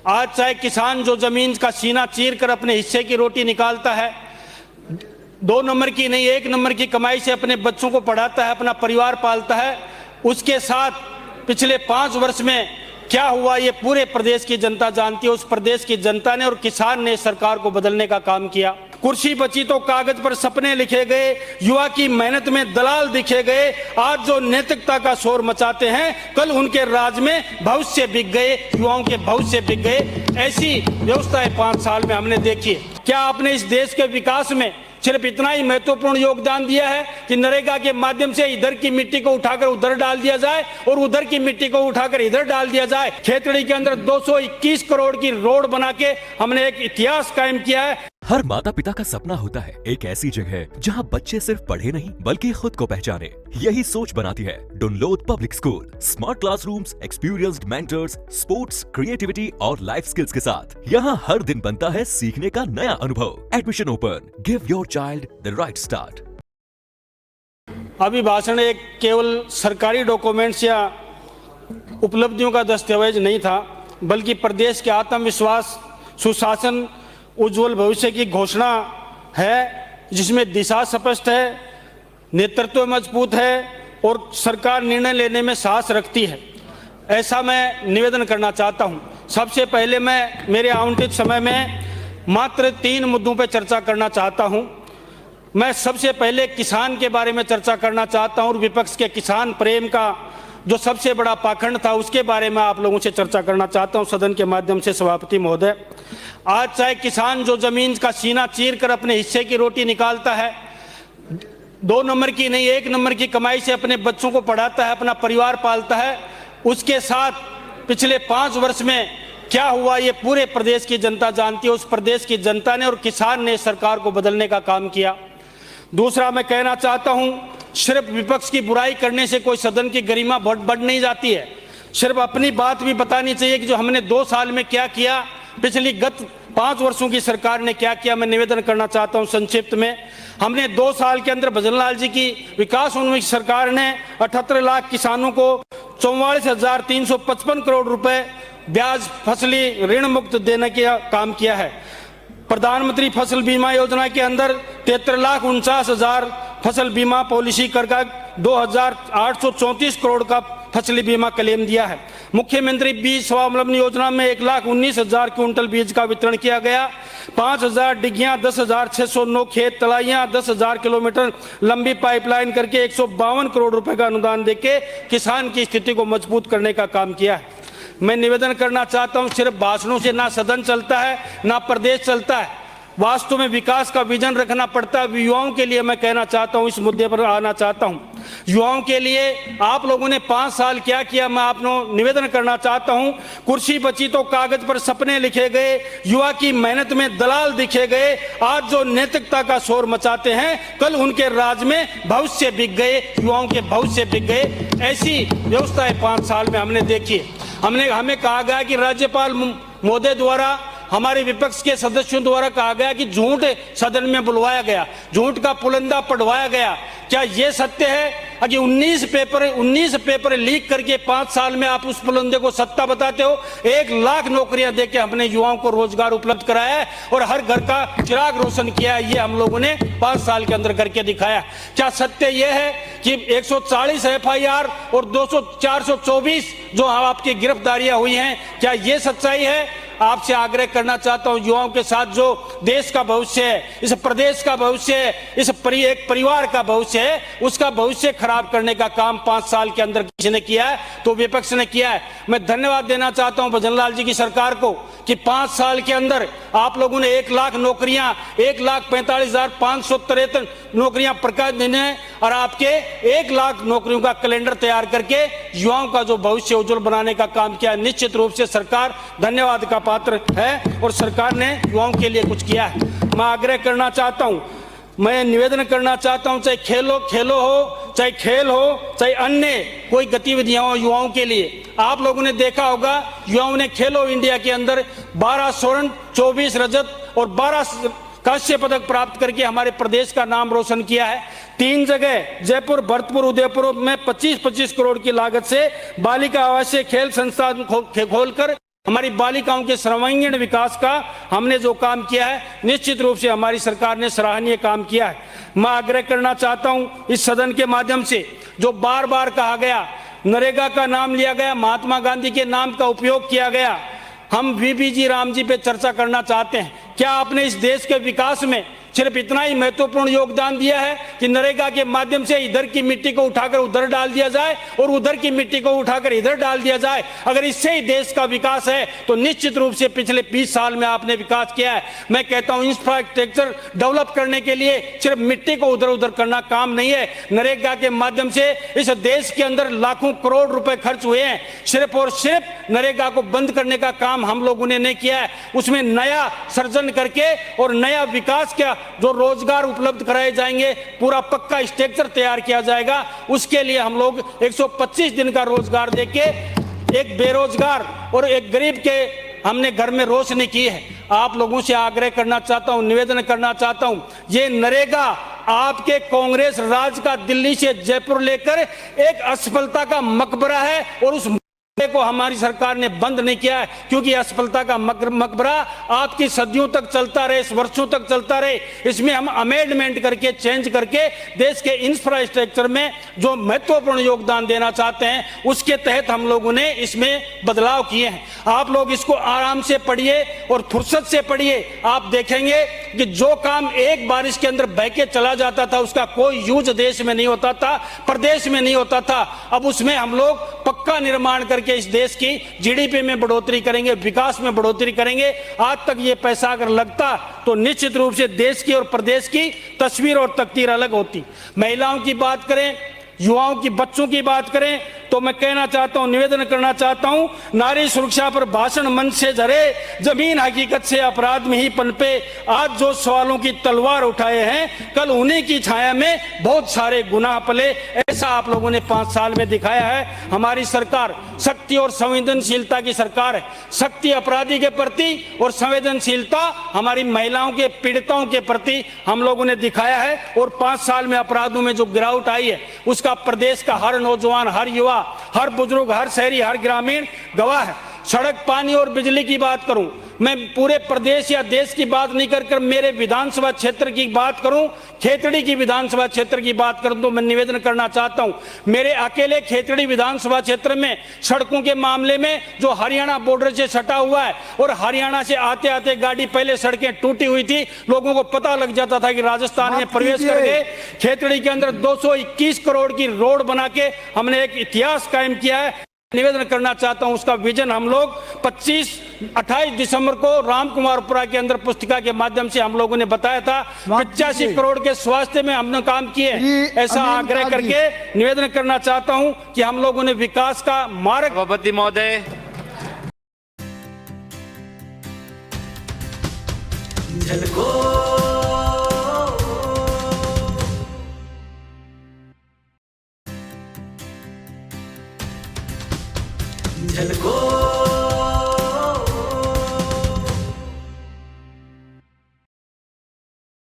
आज चाहे किसान जो जमीन का सीना चीर कर अपने हिस्से की रोटी निकालता है, 2 नंबर की नहीं 1 नंबर की कमाई से अपने बच्चों को पढ़ाता है, अपना परिवार पालता है, उसके साथ पिछले 5 वर्ष में क्या हुआ ये पूरे प्रदेश की जनता जानती है। उस प्रदेश की जनता ने और किसान ने सरकार को बदलने का काम किया। कुर्सी बची तो कागज पर सपने लिखे गए, युवा की मेहनत में दलाल दिखे गए। आज जो नैतिकता का शोर मचाते हैं, कल उनके राज में भविष्य बिक गए, युवाओं के भविष्य बिक गए। ऐसी व्यवस्थाएं 5 साल में हमने देखी। क्या आपने इस देश के विकास में सिर्फ इतना ही महत्वपूर्ण योगदान दिया है कि नरेगा के माध्यम से इधर की मिट्टी को उठाकर उधर डाल दिया जाए और उधर की मिट्टी को उठाकर इधर डाल दिया जाए? खेतड़ी के अंदर 221 करोड़ की रोड बना के हमने एक इतिहास कायम किया है। हर माता पिता का सपना होता है एक ऐसी जगह जहां बच्चे सिर्फ पढ़े नहीं बल्कि खुद को पहचाने। यही सोच बनाती है Dunlod public school. Smart classrooms, experienced mentors, sports, creativity और लाइफ स्किल्स के साथ यहाँ हर दिन बनता है सीखने का नया अनुभव। Admission open. Give your child the right start. अभिभाषण एक केवल सरकारी डॉक्यूमेंट्स या उपलब्धियों का दस्तावेज नहीं था, बल्कि प्रदेश के आत्मविश्वास, सुशासन, उज्जवल भविष्य की घोषणा है, जिसमें दिशा स्पष्ट है, नेतृत्व मजबूत है और सरकार निर्णय लेने में साहस रखती है। ऐसा मैं निवेदन करना चाहता हूं। सबसे पहले मैं मेरे आवंटित समय में मात्र 3 मुद्दों पर चर्चा करना चाहता हूं। मैं सबसे पहले किसान के बारे में चर्चा करना चाहता हूं और विपक्ष के किसान प्रेम का जो सबसे बड़ा पाखंड था उसके बारे में आप लोगों से चर्चा करना चाहता हूं सदन के माध्यम से। सभापति महोदय, आज चाहे किसान जो जमीन का सीना चीर कर अपने हिस्से की रोटी निकालता है, 2 नंबर की नहीं 1 नंबर की कमाई से अपने बच्चों को पढ़ाता है, अपना परिवार पालता है, उसके साथ पिछले 5 वर्ष में क्या हुआ ये पूरे प्रदेश की जनता जानती है। उस प्रदेश की जनता ने और किसान ने सरकार को बदलने का काम किया। दूसरा मैं कहना चाहता हूं, सिर्फ विपक्ष की बुराई करने से कोई सदन की गरिमा बढ़ नहीं जाती है। सिर्फ अपनी बात भी बतानी चाहिए कि जो हमने 2 साल में क्या किया, पिछली गत 5 वर्षों की सरकार ने क्या किया। मैं निवेदन करना चाहता हूं संक्षिप्त में। हमने 2 साल के अंदर भजनलाल जी की विकासोन्मुखी सरकार ने 78 लाख किसानों को 44,355 करोड़ रुपए ब्याज फसली ऋण मुक्त देने का काम किया है। प्रधानमंत्री फसल बीमा योजना के अंदर 73,49,000 फसल बीमा पॉलिसी कर 2,834 करोड़ का फसली बीमा क्लेम दिया है। मुख्यमंत्री बीज स्वावलंबन योजना में 1,19,000 क्विंटल बीज का वितरण किया गया। 5,000 डिग्गियां, 10,609 खेत तलाइयां, 10,000 किलोमीटर लंबी पाइपलाइन करके 152 करोड़ रुपए का अनुदान देके किसान की स्थिति को मजबूत करने का काम किया है। मैं निवेदन करना चाहता हूं, सिर्फ भाषणों से ना सदन चलता है ना प्रदेश चलता है। वास्तव में विकास का विजन रखना पड़ता है। युवाओं के लिए मैं कहना चाहता हूं, इस मुद्दे पर आना चाहता हूं। युवाओं के लिए आप लोगों ने 5 साल क्या किया, मैं आप लोगों निवेदन करना चाहता हूं। कुर्सी बची तो कागज पर सपने लिखे गए, युवा की मेहनत में दलाल दिखे गए। आज जो नैतिकता का शोर मचाते हैं, कल उनके राज में भविष्य बिक गए, युवाओं के भविष्य बिक गए। ऐसी व्यवस्थाएं 5 साल में हमने देखी। हमें कहा गया कि राज्यपाल महोदय द्वारा, हमारे विपक्ष के सदस्यों द्वारा कहा गया कि झूठ सदन में बुलवाया गया, झूठ का पुलंदा पढ़वाया गया। क्या यह सत्य है कि 19 पेपर लीक करके 5 साल में आप उस पुलंदे को सत्ता बताते हो? 1 लाख नौकरियां देके हमने युवाओं को रोजगार उपलब्ध कराया है और हर घर का चिराग रोशन किया है। ये हम लोगों ने 5 साल के अंदर करके दिखाया। क्या सत्य यह है कि 140 FIR और 424 जो आपकी गिरफ्तारियां हुई हैं, क्या यह सच्चाई है? आपसे आग्रह करना चाहता हूं, युवाओं के साथ जो देश का भविष्य है, इस प्रदेश का भविष्य है, एक परिवार का भविष्य है, उसका भविष्य खराब करने का काम 5 साल के अंदर किसी ने किया है तो विपक्ष ने किया है। मैं धन्यवाद देना चाहता हूं भजनलाल जी की सरकार को कि 5 साल के अंदर आप लोगों ने 1 लाख नौकरियां, 1,45,573 नौकरियां प्रकाशित देने और आपके 1 लाख नौकरियों का कैलेंडर तैयार करके युवाओं का जो भविष्य उज्जवल बनाने का काम किया। निश्चित रूप से सरकार धन्यवाद का पात्र है और सरकार ने युवाओं के लिए कुछ किया है। मैं आग्रह करना चाहता हूं, मैं निवेदन करना चाहता हूं, चाहे खेलो हो, चाहे खेल हो, चाहे अन्य कोई गतिविधियां हो युवाओं के लिए। आप लोगों ने देखा होगा युवाओं ने खेलो इंडिया के अंदर 12 स्वर्ण, 24 रजत और 12 कांस्य पदक प्राप्त करके हमारे प्रदेश का नाम रोशन किया है। 3 जगह जयपुर, भरतपुर, उदयपुर में 25-25 करोड़ की लागत से बालिका आवासीय खेल संस्थान खोलकर हमारी बालिकाओं के सर्वांगीण विकास का हमने जो काम किया है, निश्चित रूप से हमारी सरकार ने सराहनीय काम किया है। मैं आग्रह करना चाहता हूं इस सदन के माध्यम से, जो बार बार कहा गया, नरेगा का नाम लिया गया, महात्मा गांधी के नाम का उपयोग किया गया, हम वीबीजी राम जी पे चर्चा करना चाहते हैं। क्या आपने इस देश के विकास में सिर्फ इतना ही महत्वपूर्ण योगदान दिया है कि नरेगा के माध्यम से इधर की मिट्टी को उठाकर उधर डाल दिया जाए और उधर की मिट्टी को उठाकर इधर डाल दिया जाए? अगर इससे ही देश का विकास है तो निश्चित रूप से पिछले 20 साल में आपने विकास किया है। मैं कहता हूं इंफ्रास्ट्रक्चर डेवलप करने के लिए सिर्फ मिट्टी को उधर उधर करना काम नहीं है। नरेगा के माध्यम से इस देश के अंदर लाखों करोड़ रुपए खर्च हुए हैं। सिर्फ और सिर्फ नरेगा को बंद करने का काम हम लोगों ने नहीं किया है, उसमें नया सर्जन करके और नया विकास का जो रोजगार उपलब्ध कराए जाएंगे, पूरा पक्का स्ट्रक्चर तैयार किया जाएगा। उसके लिए हम लोग 125 दिन का रोजगार देके एक बेरोजगार और एक गरीब के हमने घर में रोशनी की है। आप लोगों से आग्रह करना चाहता हूं, निवेदन करना चाहता हूं, ये नरेगा आपके कांग्रेस राज का दिल्ली से जयपुर लेकर एक असफलता का मकबरा है और उस को हमारी सरकार ने बंद नहीं किया है, क्योंकि असफलता का मकबरा आपकी सदियों तक चलता रहे, वर्षों तक चलता रहे। इसमें हम अमेंडमेंट करके, चेंज करके देश के इंफ्रास्ट्रक्चर में जो महत्वपूर्ण योगदान देना चाहते हैं, उसके तहत हम लोगों ने इसमें बदलाव किए हैं। आप लोग इसको आराम से पढ़िए और फुर्सत से पढ़िए। आप देखेंगे कि जो काम एक बारिश के अंदर बह के चला जाता था, उसका कोई यूज देश में नहीं होता था, प्रदेश में नहीं होता था। अब उसमें हम लोग पक्का निर्माण करके इस देश की जीडीपी में बढ़ोतरी करेंगे, विकास में बढ़ोतरी करेंगे। आज तक ये पैसा अगर लगता तो निश्चित रूप से देश की और प्रदेश की तस्वीर और तकदीर अलग होती। महिलाओं की बात करें, युवाओं की, बच्चों की बात करें, तो मैं कहना चाहता हूं, निवेदन करना चाहता हूं, नारी सुरक्षा पर भाषण मन से झरे, जमीन हकीकत से अपराध में ही पनपे। आज जो सवालों की तलवार उठाए हैं, कल उन्हीं की छाया में बहुत सारे गुनाह पले। ऐसा आप लोगों ने 5 साल में दिखाया है। हमारी सरकार शक्ति और संवेदनशीलता की सरकार है। शक्ति अपराधी के प्रति और संवेदनशीलता हमारी महिलाओं के, पीड़िताओं के प्रति हम लोगों ने दिखाया है। और 5 साल में अपराधों में जो गिरावट आई है, उसका प्रदेश का हर नौजवान, हर युवा, हर बुजुर्ग, हर शहरी, हर ग्रामीण गवाह है। सड़क, पानी और बिजली की बात करूं, मैं पूरे प्रदेश या देश की बात नहीं कर मेरे विधानसभा क्षेत्र की बात करूं, खेतड़ी की विधानसभा क्षेत्र की बात करूं, तो मैं निवेदन करना चाहता हूं, मेरे अकेले खेतड़ी विधानसभा क्षेत्र में सड़कों के मामले में जो हरियाणा बॉर्डर से सटा हुआ है, और हरियाणा से आते आते गाड़ी, पहले सड़कें टूटी हुई थी, लोगों को पता लग जाता था कि राजस्थान में प्रवेश करके खेतड़ी के अंदर 221 करोड़ की रोड बना के हमने एक इतिहास कायम किया है। निवेदन करना चाहता हूं, उसका विजन हम लोग 28 दिसंबर को रामकुमारपुरा के अंदर पुस्तिका के माध्यम से हम लोगों ने बताया था। 85 करोड़ के स्वास्थ्य में हमने काम किए। ऐसा आग्रह करके निवेदन करना चाहता हूं कि हम लोगों ने विकास का मार्ग। सभापति महोदय, झलको